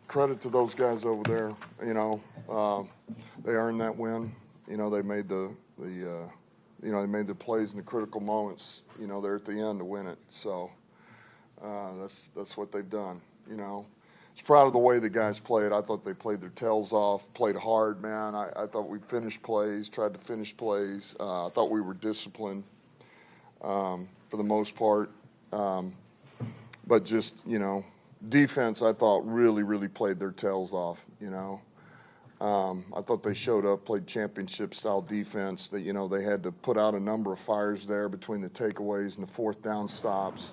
credit to those guys over there. They earned that win. They made they made the plays in the critical moments. They're at the end to win it. So that's what they've done. It's proud of the way the guys played. I thought they played their tails off, played hard, man. I thought we finished plays, tried to finish plays. I thought we were disciplined for the most part. But just, defense, I thought really, really played their tails off, I thought they showed up, played championship-style defense. That they had to put out a number of fires there between the takeaways and the fourth down stops.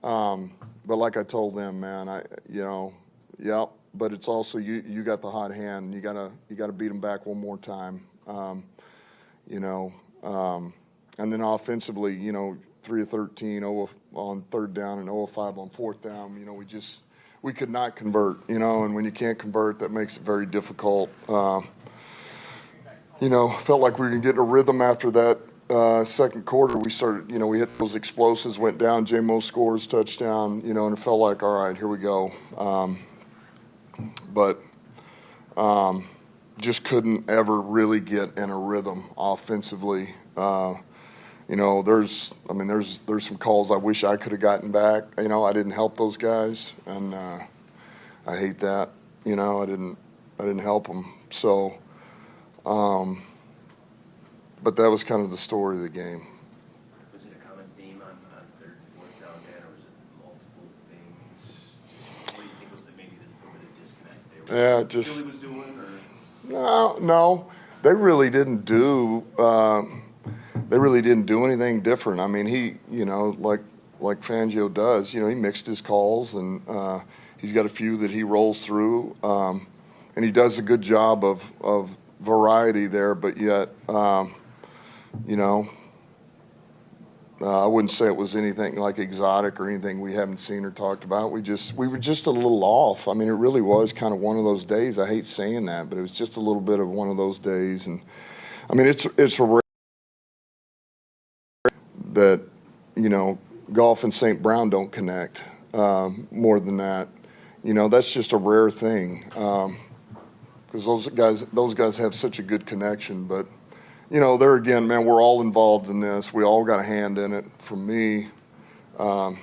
But like I told them, man, yep. But it's also you got the hot hand. You gotta beat them back one more time. And then offensively, 3 of 13, 0 on third down, and 0 of 5 on fourth down. We could not convert, and when you can't convert, that makes it very difficult. Felt like we were going to get in a rhythm after that second quarter. We started, we hit those explosives, went down, J-Mo scores, touchdown, and it felt like, all right, here we go. But just couldn't ever really get in a rhythm offensively. There's some calls I wish I could have gotten back. I didn't help those guys, and I hate that. I didn't help them. So, but that was kind of the story of the game. Was it a common theme on third and fourth down, Dan, or was it multiple things? What do you think was maybe the disconnect there? Yeah, just Philly was doing, or no, they really didn't do. They really didn't do anything different. I mean, he, like Fangio does, he mixed his calls, and he's got a few that he rolls through, and he does a good job of variety there. But yet, I wouldn't say it was anything like exotic or anything we haven't seen or talked about. We were just a little off. I mean, it really was kind of one of those days. I hate saying that, but it was just a little bit of one of those days. And I mean, it's a rare that Golf and St. Brown don't connect. More than that, that's just a rare thing, because those guys have such a good connection. But there again, man, we're all involved in this. We all got a hand in it. From me, the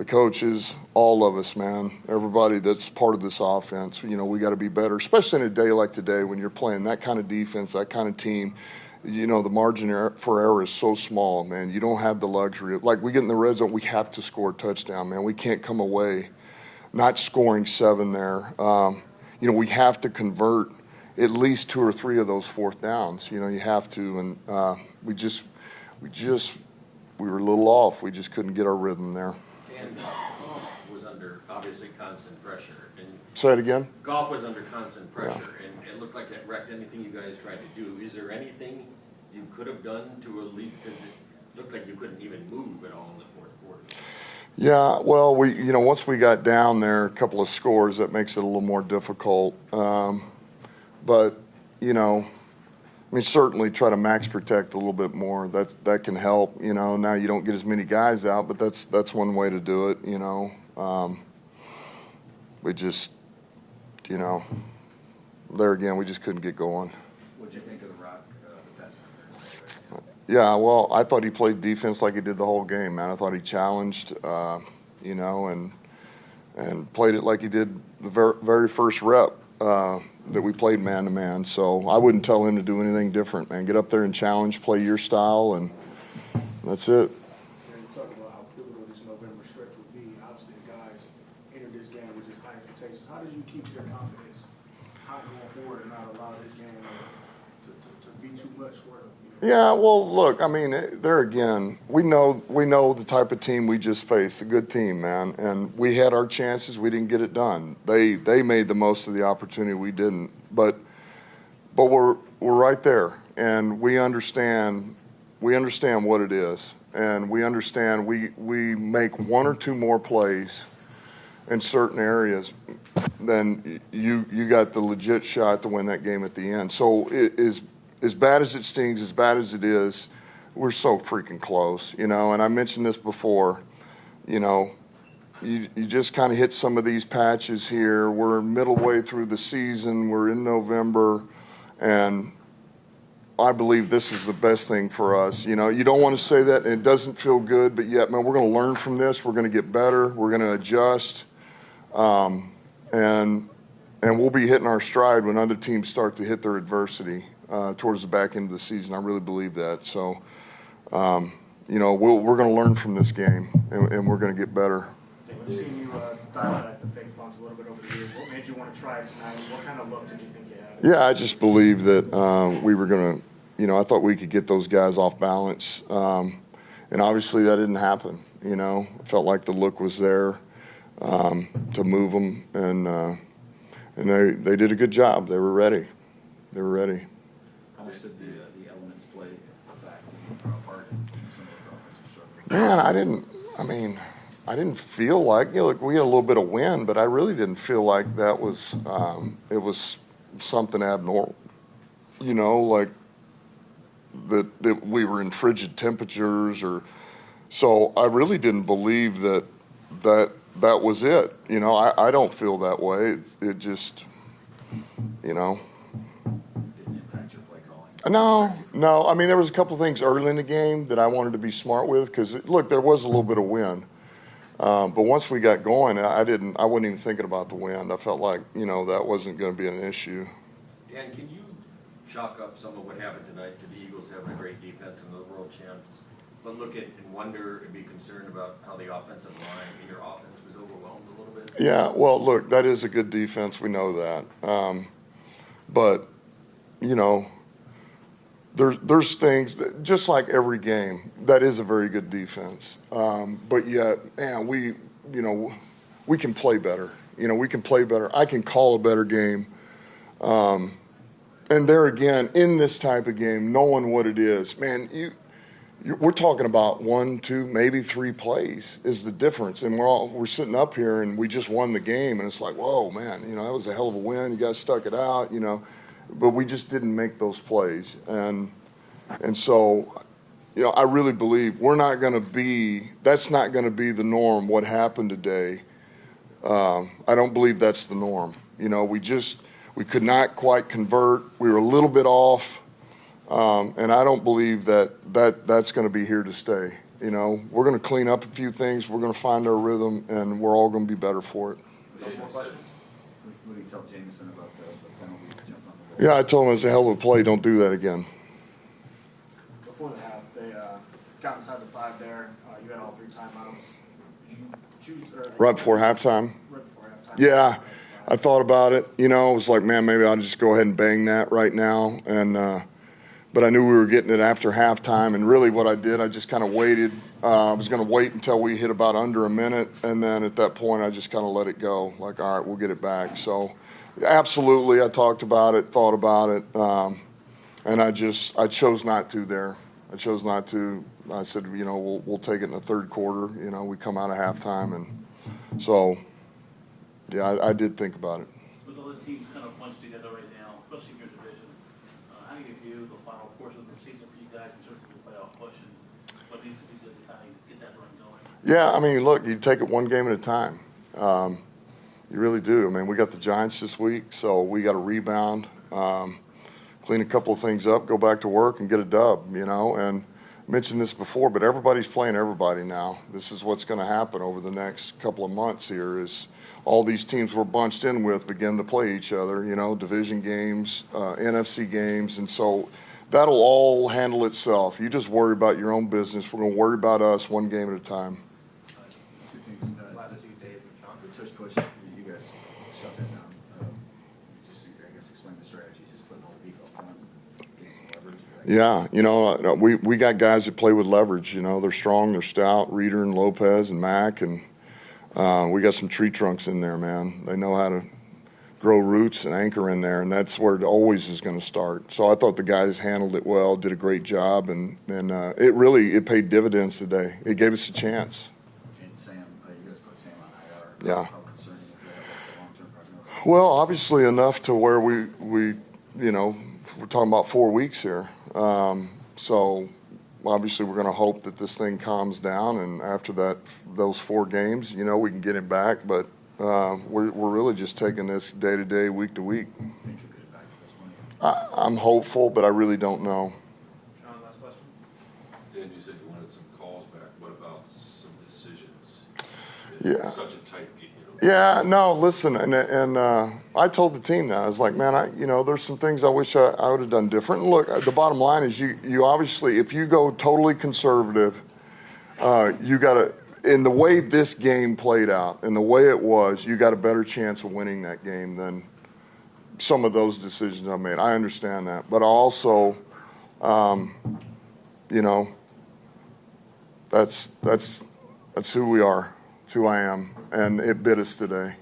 coaches, all of us, man, everybody that's part of this offense. We got to be better, especially in a day like today when you're playing that kind of defense, that kind of team. The margin for error is so small, man. You don't have the luxury. Like, we get in the red zone, we have to score a touchdown, man. We can't come away not scoring 7 there. We have to convert at least 2 or 3 of those fourth downs. You have to. And we were a little off. We just couldn't get our rhythm there. And was under, obviously, constant pressure. And say it again? Golf was under constant pressure, and it looked like that wrecked anything you guys tried to do. Is there anything you could have done to alleviate, because it looked like you couldn't even move at all in the fourth quarter? Yeah, well, once we got down there, a couple of scores, that makes it a little more difficult. But, certainly try to max protect a little bit more. That can help. Now you don't get as many guys out, but that's one way to do it. We just, there again, we just couldn't get going. What did you think of the Rock, the best? Yeah, well, I thought he played defense like he did the whole game, man. I thought he challenged, and played it like he did the very first rep that we played man-to-man. So I wouldn't tell him to do anything different, man. Get up there and challenge, play your style, and that's it. You talk about how pivotal this November stretch would be. Obviously, the guys entered this game with just high expectations. How did you keep your confidence high going forward and not allow this game to be too much for them? Yeah, well, look, there again, we know the type of team we just faced, a good team, man, and we had our chances. We didn't get it done. They made the most of the opportunity. We didn't, but we're right there, and we understand what it is, and we understand we make 1 or 2 more plays in certain areas, then you got the legit shot to win that game at the end. So it is. As bad as it stings, as bad as it is, we're so freaking close, And I mentioned this before, you just kind of hit some of these patches here. We're middle way through the season. We're in November, and I believe this is the best thing for us. You know, you don't want to say that, and it doesn't feel good, but yet, man, we're going to learn from this. We're going to get better. We're going to adjust, and we'll be hitting our stride when other teams start to hit their adversity towards the back end of the season. I really believe that. So, you know, we're going to learn from this game, and we're going to get better. We've seen you dial at the fake punts a little bit over the years. What made you want to try it tonight? What kind of look did you think you had? Yeah, I just believe that we were going to, you know, I thought we could get those guys off balance. And obviously that didn't happen, you know. I felt like the look was there to move them, and they did a good job. They were ready. They were ready. How much did the elements play a part in some of those offensive struggles? Man, I didn't feel like, you know, look, we had a little bit of wind, but I really didn't feel like that was, it was something abnormal. You know, like that we were in frigid temperatures, or so I really didn't believe that was it. You know, I don't feel that way. It just, you know. Didn't impact your play calling? No. I mean, there was a couple of things early in the game that I wanted to be smart with because, look, there was a little bit of wind. But once we got going, I wasn't even thinking about the wind. I felt like, you know, that wasn't going to be an issue. Dan, can you chalk up some of what happened tonight to the Eagles having a great defense and the world champs, but look at and wonder and be concerned about how the offensive line in your offense was overwhelmed a little bit? Yeah, well, look, that is a good defense. We know that. But, you know, there's things that, just like every game, that is a very good defense. But yet, man, we can play better. You know, we can play better. I can call a better game. And there again, in this type of game, knowing what it is, man, we're talking about 1, 2, maybe 3 plays is the difference. And we're sitting up here and we just won the game, and it's like, whoa, man, you know, that was a hell of a win. You guys stuck it out, you know. But we just didn't make those plays. And so, you know, I really believe that's not going to be the norm, what happened today. I don't believe that's the norm. You know, we could not quite convert. We were a little bit off. And I don't believe that's going to be here to stay. You know, we're going to clean up a few things. We're going to find our rhythm, and we're all going to be better for it. What do you tell Jameson about the penalty to jump on the ball? Yeah, I told him it's a hell of a play. Don't do that again. Before the half, they got inside the 5 there. You had all 3 timeouts. Did you choose? Right before halftime? Right before halftime. Yeah, I thought about it. You know, I was like, man, maybe I'll just go ahead and bang that right now. But I knew we were getting it after halftime, and really what I did, I just kind of waited. I was going to wait until we hit about under a minute, and then at that point I just kind of let it go, like, all right, we'll get it back. So absolutely, I talked about it, thought about it, and I chose not to there. I chose not to. I said, you know, we'll take it in the third quarter. You know, we come out of halftime, and so, yeah, I did think about it. With all the teams kind of bunched together right now, especially in your division, how do you view the final portion of the season for you guys in terms of the playoff push and what needs to be done to kind of get that run going? Yeah, I mean, look, you take it one game at a time. You really do. I mean, we got the Giants this week, so we got to rebound, clean a couple of things up, go back to work, and get a dub, you know. And I mentioned this before, but everybody's playing everybody now. This is what's going to happen over the next couple of months here is all these teams we're bunched in with begin to play each other, you know, division games, NFC games, and so that'll all handle itself. You just worry about your own business. We're going to worry about us one game at a time. 2 things. Last 2, Dave, the tush push, you guys shut that down. Just, I guess, explain the strategy, just putting all the beef up front, getting some leverage. Yeah, you know, we got guys that play with leverage. You know, they're strong, they're stout. Reeder and Lopez and Mack, and we got some tree trunks in there, man. They know how to grow roots and anchor in there, and that's where it always is going to start. So I thought the guys handled it well, did a great job, and it paid dividends today. It gave us a chance. And Sam, you guys put Sam on IR. Yeah. How concerning is that? What's the long-term prognosis? Well, obviously enough to where we you know, we're talking about 4 weeks here. So, obviously we're going to hope that this thing calms down, and after those 4 games, you know, we can get him back. But we're really just taking this day to day, week to week. Think you'll get it back at this point? I'm hopeful, but I really don't know. Sean, last question? Dan, you said you wanted some calls back. What about some decisions? Yeah. It's such a tight game. Yeah, no, listen, and I told the team that. I was like, man, there's some things I wish I would have done different. And look, the bottom line is you obviously, if you go totally conservative, you got to, in the way this game played out, and the way it was, you got a better chance of winning that game than some of those decisions I made. I understand that. But also, that's who we are. It's who I am, and it bit us today,